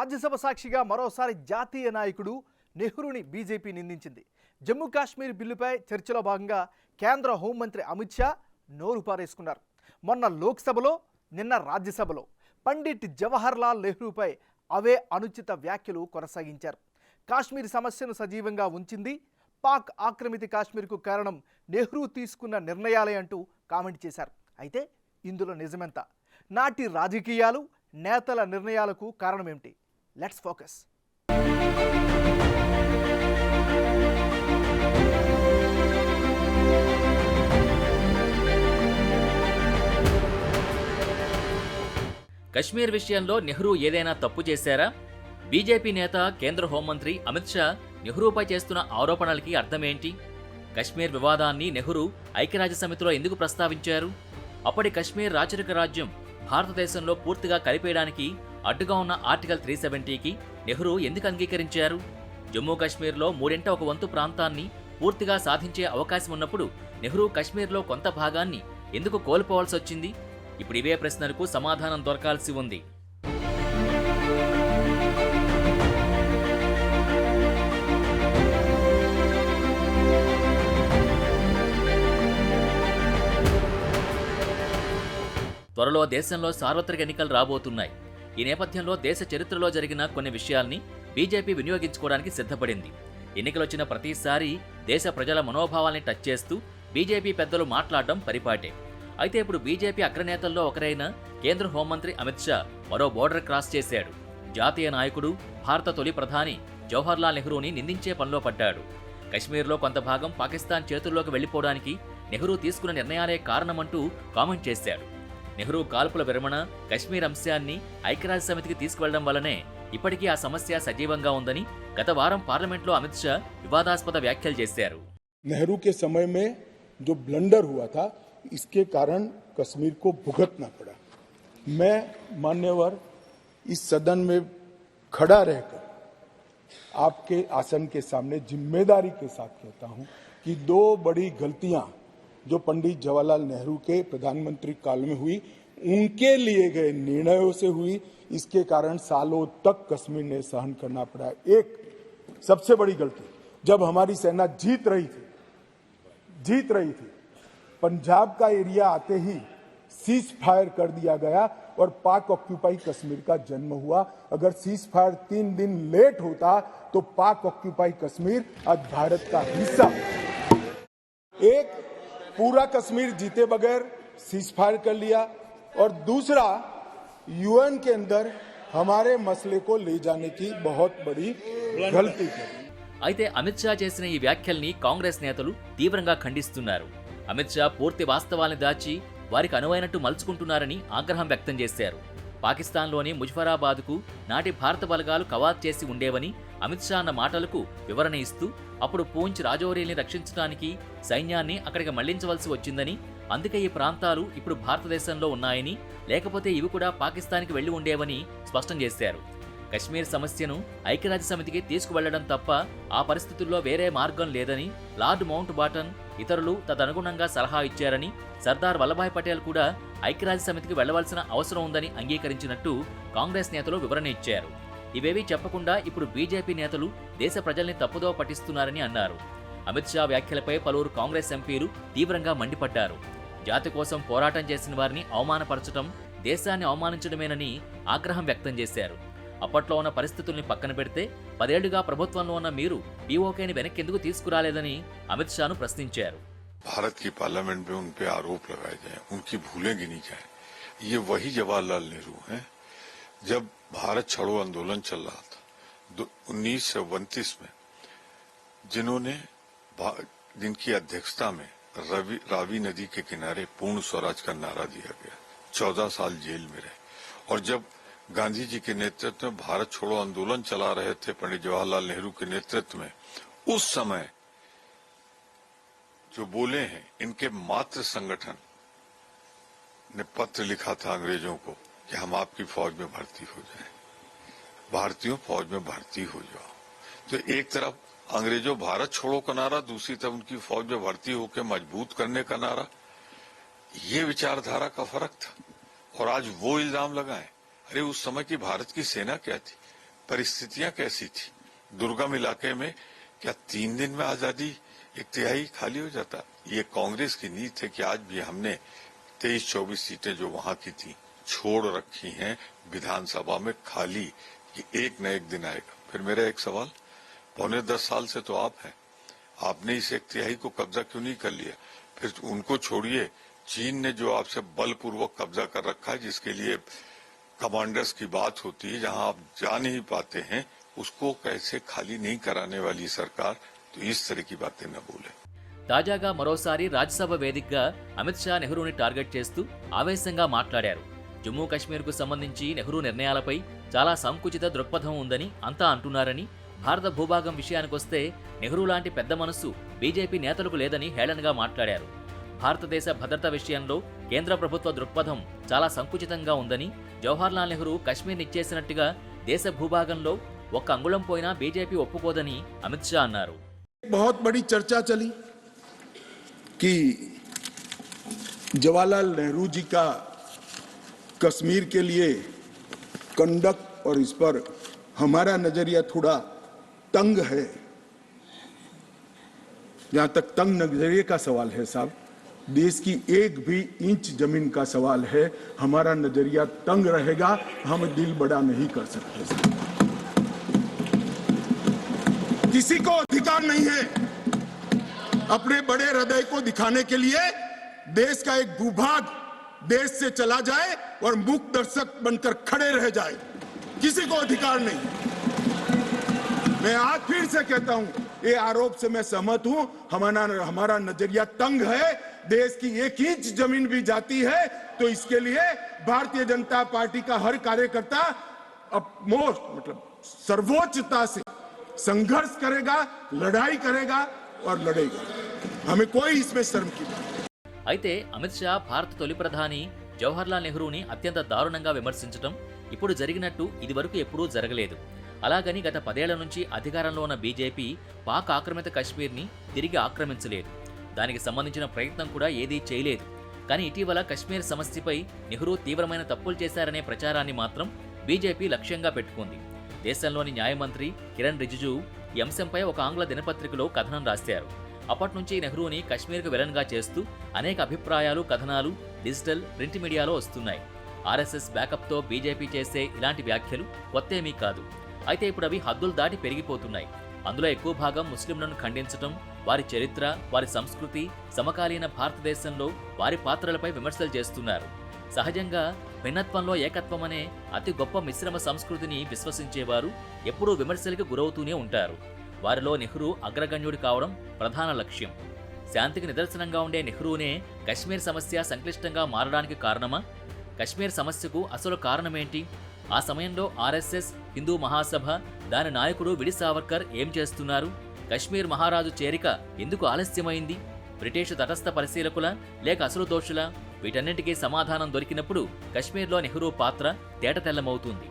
రాజ్యసభ సాక్షిగా మరోసారి జాతీయ నాయకుడు నెహ్రూని బీజేపీ నిందించింది. జమ్మూ కాశ్మీర్ బిల్లుపై చర్చలో భాగంగా కేంద్ర హోంమంత్రి అమిత్ షా నోరు పారేసుకున్నారు. మొన్న లోక్సభలో, నిన్న రాజ్యసభలో పండిట్ జవహర్ లాల్ నెహ్రూపై అవే అనుచిత వ్యాఖ్యలు కొనసాగించారు. కాశ్మీర్ సమస్యను సజీవంగా ఉంచింది పాక్ ఆక్రమిత కాశ్మీర్కు కారణం నెహ్రూ తీసుకున్న నిర్ణయాలే అంటూ కామెంట్ చేశారు. అయితే ఇందులో నిజమెంత? నాటి రాజకీయాలు, నేతల నిర్ణయాలకు కారణమేమిటి? Let's focus. కశ్మీర్ విషయంలో నెహ్రూ ఏదైనా తప్పు చేశారా? బీజేపీ నేత కేంద్ర హోంమంత్రి అమిత్ షా నెహ్రూపై చేస్తున్న ఆరోపణలకి అర్థమేంటి? కశ్మీర్ వివాదాన్ని నెహ్రూ ఐక్యరాజ్యసమితిలో ఎందుకు ప్రస్తావించారు? అప్పటి కశ్మీర్ రాచరిక రాజ్యం భారతదేశంలో పూర్తిగా కలిపేయడానికి అడ్డుగా ఉన్న ఆర్టికల్ 370కి నెహ్రూ ఎందుకు అంగీకరించారు? జమ్మూ కాశ్మీర్లో మూడింట ఒక వంతు ప్రాంతాన్ని పూర్తిగా సాధించే అవకాశం ఉన్నప్పుడు నెహ్రూ కశ్మీర్లో కొంత భాగాన్ని ఎందుకు కోల్పోవాల్సి వచ్చింది? ఇప్పుడు ఇవే ప్రశ్నలకు సమాధానం దొరకాల్సి ఉంది. త్వరలో దేశంలో సార్వత్రిక ఎన్నికలు రాబోతున్నాయి. ఈ నేపథ్యంలో దేశ చరిత్రలో జరిగిన కొన్ని విషయాల్ని బీజేపీ వినియోగించుకోవడానికి సిద్ధపడింది. ఎన్నికలొచ్చిన ప్రతిసారి దేశ ప్రజల మనోభావాల్ని టచ్ చేస్తూ బీజేపీ పెద్దలు మాట్లాడడం పరిపాటే. అయితే ఇప్పుడు బీజేపీ అగ్రనేతల్లో ఒకరైన కేంద్ర హోంమంత్రి అమిత్ షా మరో బోర్డర్ క్రాస్ చేశాడు. జాతీయ నాయకుడు, భారత తొలి ప్రధాని జవహర్ లాల్ నెహ్రూని నిందించే పనిలో పడ్డాడు. కశ్మీర్లో కొంత భాగం పాకిస్తాన్ చేతుల్లోకి వెళ్లిపోవడానికి నెహ్రూ తీసుకున్న నిర్ణయాలే కారణమంటూ కామెంట్ చేశాడు. నెహ్రూ కాల్పుల విరమణ, కశ్మీర్ అంశాన్ని ఐక్యరాజ్య సమితికి తీసుకువెళ్లడం వల్లనే ఇప్పటికీ ఆ సమస్య సజీవంగా ఉందని గత వారం పార్లమెంట్లో అమిత్ షా వివాదాస్పద వ్యాఖ్యలు చేశారు. नेहरू के समय में जो ब्लंडर हुआ था, इसके कारण कश्मीर को भुगतना पड़ा। मैं मान्यवर इस सदन में खड़ा रहकर आपके आसन के सामने जिम्मेदारी के साथ कहता हूं कि दो बड़ी गलतियां जो पंडित जवाहरलाल नेहरू के प्रधानमंत्री काल में हुई, उनके लिए गए निर्णयों से हुई। इसके कारण सालों तक कश्मीर ने सहन करना पड़ा। एक सबसे बड़ी गलती, जब हमारी सेना जीत रही थी, पंजाब का एरिया आते ही सीज फायर कर दिया गया और पाक ऑक्यूपाई कश्मीर का जन्म हुआ। अगर सीज फायर 3 दिन लेट होता तो पाक ऑक्यूपाई कश्मीर आज भारत का हिस्सा। एक, पूरा कश्मीर जीते बगैर सीज फायर कर लिया, और दूसरा, यूएन के अंदर हमारे मसले को ले जाने की बहुत बड़ी गलती की। అయితే అమిత్ షా చేసిన ఈ వ్యాఖ్యల్ని కాంగ్రెస్ నేతలు తీవ్రంగా ఖండిస్తున్నారు. అమిత్ షా పూర్తి వాస్తవాల్ని దాచి వారికి అనువైనట్టు మలుచుకుంటున్నారని ఆగ్రహం వ్యక్తం చేశారు. పాకిస్తాన్లోని ముజఫరాబాద్కు నాటి భారత బలగాలు కవాతు చేసి ఉండేవని అమిత్ షా అన్న మాటలకు వివరణ ఇస్తూ అప్పుడు పూంచ్ రాజౌరీల్ని రక్షించడానికి సైన్యాన్ని అక్కడికి మళ్లించవలసి వచ్చిందని, అందుకే ఈ ప్రాంతాలు ఇప్పుడు భారతదేశంలో ఉన్నాయని, లేకపోతే ఇవి కూడా పాకిస్తాన్కి వెళ్లి ఉండేవని స్పష్టం చేశారు. కశ్మీర్ సమస్యను ఐక్యరాజ్య సమితికి తీసుకువెళ్లడం తప్ప ఆ పరిస్థితుల్లో వేరే మార్గం లేదని లార్డ్ మౌంట్ బాటన్, ఇతరులు తదనుగుణంగా సలహా ఇచ్చారని, సర్దార్ వల్లభాయ్ పటేల్ కూడా ఐక్యరాజ్య సమితికి వెళ్లవలసిన అవసరం ఉందని అంగీకరించినట్టు కాంగ్రెస్ నేతలు వివరణ ఇచ్చారు. ఇవేవీ చెప్పకుండా ఇప్పుడు బీజేపీ నేతలు దేశ ప్రజల్ని తప్పుదో పట్టిస్తున్నారని అన్నారు. అమిత్ షా వ్యాఖ్యలపై పలువురు కాంగ్రెస్ ఎంపీలు తీవ్రంగా మండిపడ్డారు. జాతి కోసం పోరాటం చేసిన వారిని అవమానపరచడం దేశాన్ని అవమానించడమేనని ఆగ్రహం వ్యక్తం చేశారు. అప్పట్లో ఉన్న పరిస్థితుల్ని పక్కన పెడితే 10 ఏళ్లుగా ప్రభుత్వంలో ఉన్న మీరు పీఓకేని వెనక్కెందుకు తీసుకురాలేదని అమిత్ షాను ప్రశ్నించారు. भारत की पार्लियामेंट में उन पे आरोप लगाए जाए, उनकी भूलें गिनी जाए। ये वही जवाहरलाल नेहरू हैं जब भारत छोड़ो आंदोलन चल रहा था 1929 में, जिनकी अध्यक्षता में रावी नदी के किनारे पूर्ण स्वराज का नारा दिया गया। 14 साल जेल में रहे, और जब गांधी जी के नेतृत्व में भारत छोड़ो आंदोलन चला रहे थे पंडित जवाहरलाल नेहरू के नेतृत्व में, उस समय जो बोले हैं, इनके मातृ संगठन ने पत्र लिखा था अंग्रेजों को कि हम आपकी फौज में भर्ती हो जाएं, भारतीयों फौज में भर्ती हो जाओ। तो एक तरफ अंग्रेजों भारत छोड़ो का नारा, दूसरी तरफ उनकी फौज में भर्ती होकर मजबूत करने का नारा। ये विचारधारा का फर्क था। और आज वो इल्जाम लगाएं, अरे उस समय की भारत की सेना क्या थी? परिस्थितियां कैसी थी। दुर्गम इलाके में क्या 3 दिन में आजादी 1/3 खाली हो जाता। ये कांग्रेस की नीति है कि आज भी हमने 23-24 सीटें जो वहां की थी छोड़ रखी हैं विधानसभा में खाली, कि एक न एक दिन आएगा। फिर मेरा एक सवाल, 9.25 साल से तो आप हैं, आपने इस 1/3 को कब्जा क्यों नहीं कर लिया? फिर उनको छोड़िए, चीन ने जो आपसे बलपूर्वक कब्जा कर रखा है, जिसके लिए कमांडर्स की बात होती है, जहां आप जा नहीं पाते हैं, उसको कैसे खाली नहीं कराने वाली सरकार, तो इस तरह की बातें न बोले। తాజాగా మరోసారి రాజ్యసభ వేదికగా అమిత్ షా నెహ్రూని టార్గెట్ చేస్తూ ఆవేశంగా మాట్లాడారు. జమ్మూ కశ్మీర్కు సంబంధించి నెహ్రూ నిర్ణయాలపై చాలా సంకుచిత దృక్పథం ఉందని అంతా అంటున్నారని, భారత భూభాగం విషయానికొస్తే నెహ్రూ లాంటి పెద్ద మనస్సు బీజేపీ నేతలకు లేదని హేళనగా మాట్లాడారు. భారతదేశ భద్రత విషయంలో కేంద్ర ప్రభుత్వ దృక్పథం చాలా సంకుచితంగా ఉందని, జవహర్లాల్ నెహ్రూ కశ్మీర్నిచ్చేసినట్టుగా దేశ భూభాగంలో ఒక్క అంగుళం పోయినా బీజేపీ ఒప్పుకోదని అమిత్ షా అన్నారు. बहुत बड़ी चर्चा चली कि जवाहरलाल नेहरू जी का कश्मीर के लिए कंडक्ट और इस पर हमारा नजरिया थोड़ा तंग है। जहां तक तंग नजरिए का सवाल है साहब, देश की एक भी इंच जमीन का सवाल है, हमारा नजरिया तंग रहेगा, हम दिल बड़ा नहीं कर सकते साहब। किसी को अधिकार नहीं है अपने बड़े हृदय को दिखाने के लिए देश का एक भूभाग देश से चला जाए और मूक दर्शक बनकर खड़े रह जाए, किसी को अधिकार नहीं। मैं आज फिर से कहता हूं, ये आरोप से मैं सहमत हूं, हमारा नजरिया तंग है। देश की 1 इंच जमीन भी जाती है तो इसके लिए भारतीय जनता पार्टी का हर कार्यकर्ता मतलब सर्वोच्चता से संघर्ष करेगा, लड़ाई करेगा और लड़ेगा। हमें कोई इसमें शर्म की बात नहीं। అయితే అమిత్ షా భారత తొలి ప్రధాని జవహర్లాల్ నెహ్రూని అత్యంత దారుణంగా విమర్శించడం ఇప్పుడు జరిగినట్టు ఇదివరకు ఎప్పుడూ జరగలేదు. అలాగని గత 10 ఏళ్ల నుంచి అధికారంలో ఉన్న బీజేపీ పాక్ ఆక్రమిత కశ్మీర్ని తిరిగి ఆక్రమించలేదు. దానికి సంబంధించిన ప్రయత్నం కూడా ఏదీ చేయలేదు. కానీ ఇటీవల కశ్మీర్ సమస్యపై నెహ్రూ తీవ్రమైన తప్పులు చేశారనే ప్రచారాన్ని మాత్రం బీజేపీ లక్ష్యంగా పెట్టుకుంది. దేశంలోని న్యాయమంత్రి కిరణ్ రిజిజు ఈ అంశంపై ఒక ఆంగ్ల దినపత్రికలో కథనం రాశారు. అప్పట్నుంచి నెహ్రూని కశ్మీర్కు విలన్గా చేస్తూ అనేక అభిప్రాయాలు, కథనాలు డిజిటల్, ప్రింట్ మీడియాలో వస్తున్నాయి. ఆర్ఎస్ఎస్ బ్యాకప్తో బీజేపీ చేసే ఇలాంటి వ్యాఖ్యలు కొత్తేమీ కాదు. అయితే ఇప్పుడు అవి హద్దులు దాటి పెరిగిపోతున్నాయి. అందులో ఎక్కువ భాగం ముస్లింలను ఖండించటం, వారి చరిత్ర, వారి సంస్కృతి, సమకాలీన భారతదేశంలో వారి పాత్రలపై విమర్శలు చేస్తున్నారు. సహజంగా భిన్నత్వంలో ఏకత్వం అనే అతి గొప్ప మిశ్రమ సంస్కృతిని విశ్వసించేవారు ఎప్పుడూ విమర్శలకు గురవుతూనే ఉంటారు. వారిలో నెహ్రూ అగ్రగణ్యుడు కావడం ప్రధాన లక్ష్యం. శాంతికి నిదర్శనంగా ఉండే నెహ్రూనే కశ్మీర్ సమస్య సంక్లిష్టంగా మారడానికి కారణమా? కశ్మీర్ సమస్యకు అసలు కారణమేంటి? ఆ సమయంలో ఆర్ఎస్ఎస్, హిందూ మహాసభ, దాని నాయకుడు విడి సావర్కర్ ఏం చేస్తున్నారు? కశ్మీర్ మహారాజు చేరిక ఎందుకు ఆలస్యమైంది? బ్రిటిష్ తటస్థ పరిశీలకుల లేక అసలు దోషుల? వీటన్నింటికీ సమాధానం దొరికినప్పుడు కశ్మీర్లో నెహ్రూ పాత్ర తేటతెల్లమవుతుంది.